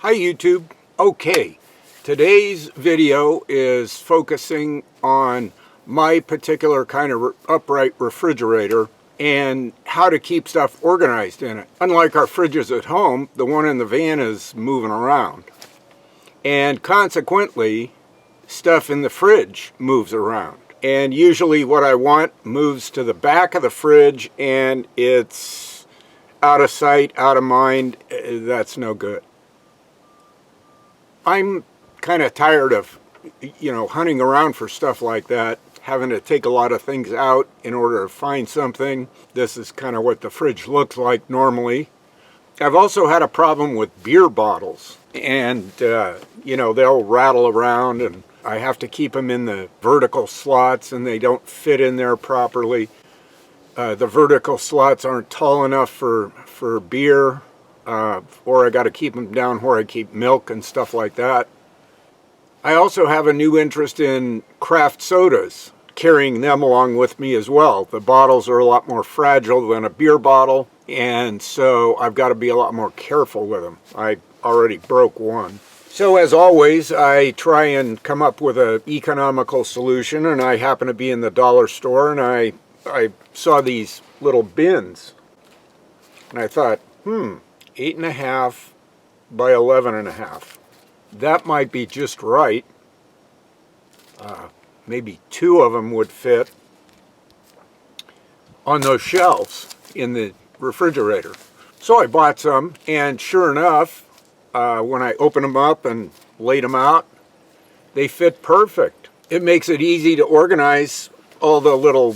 Hi YouTube. Okay, today's video is focusing on my particular kind of upright refrigerator and how to keep stuff organized in it. Unlike our fridges at home, the one in the van is moving around. And consequently, stuff in the fridge moves around. And usually what I want moves to the back of the fridge and it's out of sight, out of mind. That's no good. I'm kind of tired of, hunting around for stuff like that, having to take a lot of things out in order to find something. This is kind of what the fridge looks like normally. I've also had a problem with beer bottles, and they'll rattle around, and I have to keep them in the vertical slots, and they don't fit in there properly. The vertical slots aren't tall enough for beer. Or I got to keep them down where I keep milk and stuff like that. I also have a new interest in craft sodas, carrying them along with me as well. The bottles are a lot more fragile than a beer bottle, and so I've got to be a lot more careful with them. I already broke one. So as always, I try and come up with an economical solution, and I happen to be in the dollar store, and I saw these little bins, and I thought, 8.5 by 11.5. That might be just right. Maybe 2 of them would fit on those shelves in the refrigerator. So I bought some, and sure enough, when I opened them up and laid them out, they fit perfect. It makes it easy to organize all the little,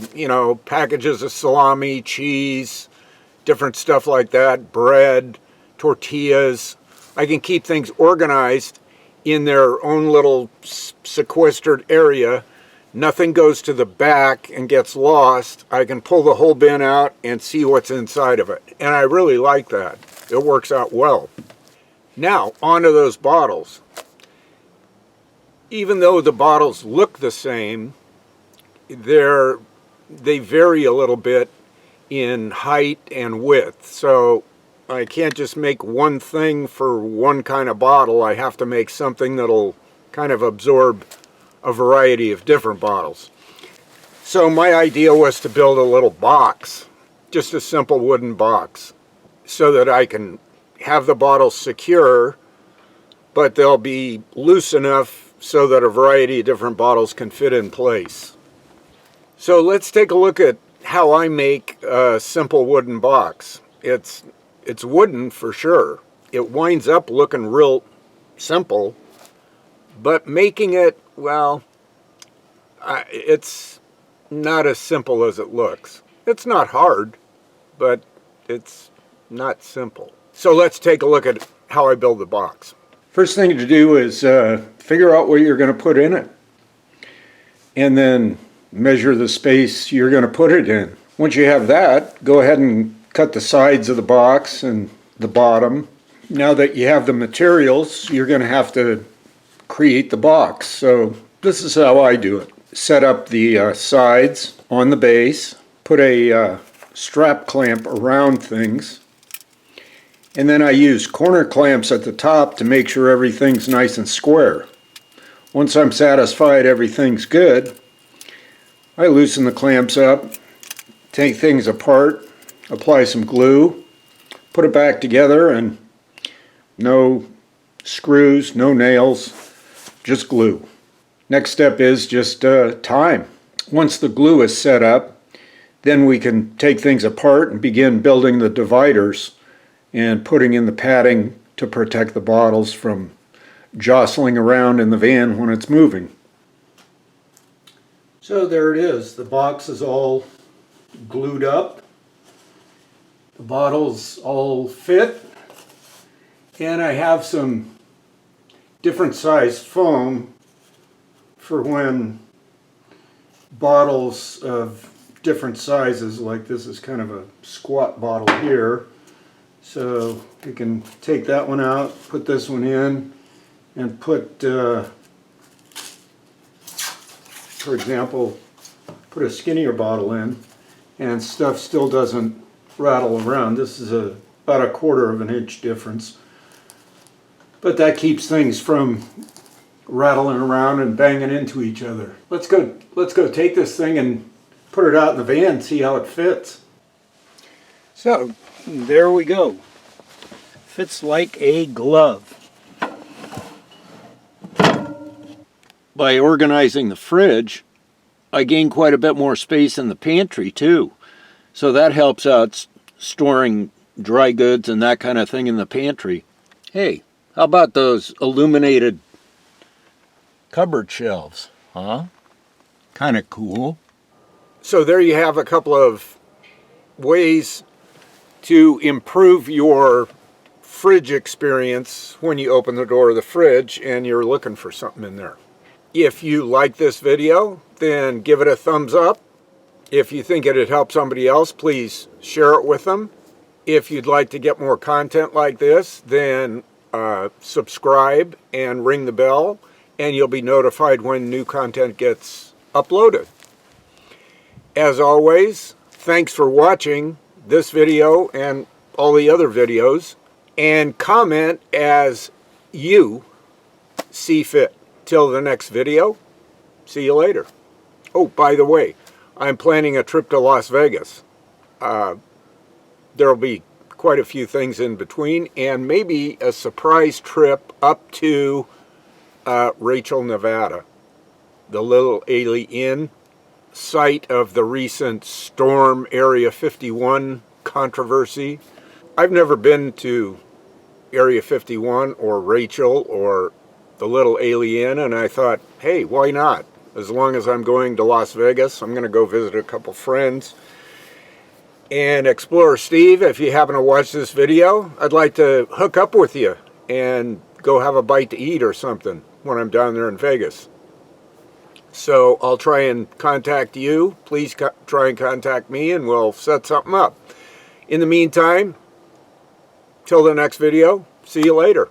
packages of salami, cheese, different stuff like that, bread, tortillas. I can keep things organized in their own little sequestered area. Nothing goes to the back and gets lost. I can pull the whole bin out and see what's inside of it. And I really like that. It works out well. Now, onto those bottles. Even though the bottles look the same, they vary a little bit in height and width. So I can't just make one thing for one kind of bottle. I have to make something that'll kind of absorb a variety of different bottles. So my idea was to build a little box, just a simple wooden box, so that I can have the bottles secure, but they'll be loose enough so that a variety of different bottles can fit in place. So let's take a look at how I make a simple wooden box. It's wooden for sure. It winds up looking real simple, but making it, well, it's not as simple as it looks. It's not hard, but it's not simple. So let's take a look at how I build the box. First thing to do is figure out what you're going to put in it, and then measure the space you're going to put it in. Once you have that, go ahead and cut the sides of the box and the bottom. Now that you have the materials, you're going to have to create the box. So this is how I do it. Set up the sides on the base, put a strap clamp around things, and then I use corner clamps at the top to make sure everything's nice and square. Once I'm satisfied everything's good, I loosen the clamps up, take things apart, apply some glue, put it back together, and no screws, no nails, just glue. Next step is just time. Once the glue is set up, then we can take things apart and begin building the dividers and putting in the padding to protect the bottles from jostling around in the van when it's moving. So there it is. The box is all glued up. The bottles all fit, and I have some different sized foam for when bottles of different sizes, like this is kind of a squat bottle here, so you can take that one out, put this one in, and put for example, put a skinnier bottle in, and stuff still doesn't rattle around. This is about 1/4 of an inch difference. but that keeps things from rattling around and banging into each other. Let's go take this thing and put it out in the van and see how it fits. So there we go. Fits like a glove. By organizing the fridge, I gain quite a bit more space in the pantry too. So that helps out storing dry goods and that kind of thing in the pantry. Hey, how about those illuminated cupboard shelves? Huh? Kind of cool. So there you have a couple of ways to improve your fridge experience when you open the door of the fridge and you're looking for something in there. If you like this video, then give it a thumbs up. If you think it'd help somebody else, please share it with them. If you'd like to get more content like this, then subscribe and ring the bell, and you'll be notified when new content gets uploaded. As always, thanks for watching this video and all the other videos, and comment as you see fit. Till the next video, see you later. Oh, by the way, I'm planning a trip to Las Vegas. There'll be quite a few things in between, and maybe a surprise trip up to Rachel, Nevada, the Little Ailey Inn, site of the recent storm Area 51 controversy. I've never been to Area 51 or Rachel or the Little Ailey Inn, and I thought, hey, why not? As long as I'm going to Las Vegas, I'm going to go visit a couple friends. And Explorer Steve, if you happen to watch this video, I'd like to hook up with you and go have a bite to eat or something when I'm down there in Vegas. So I'll try and contact you. Please try and contact me and we'll set something up. In the meantime, till the next video, see you later.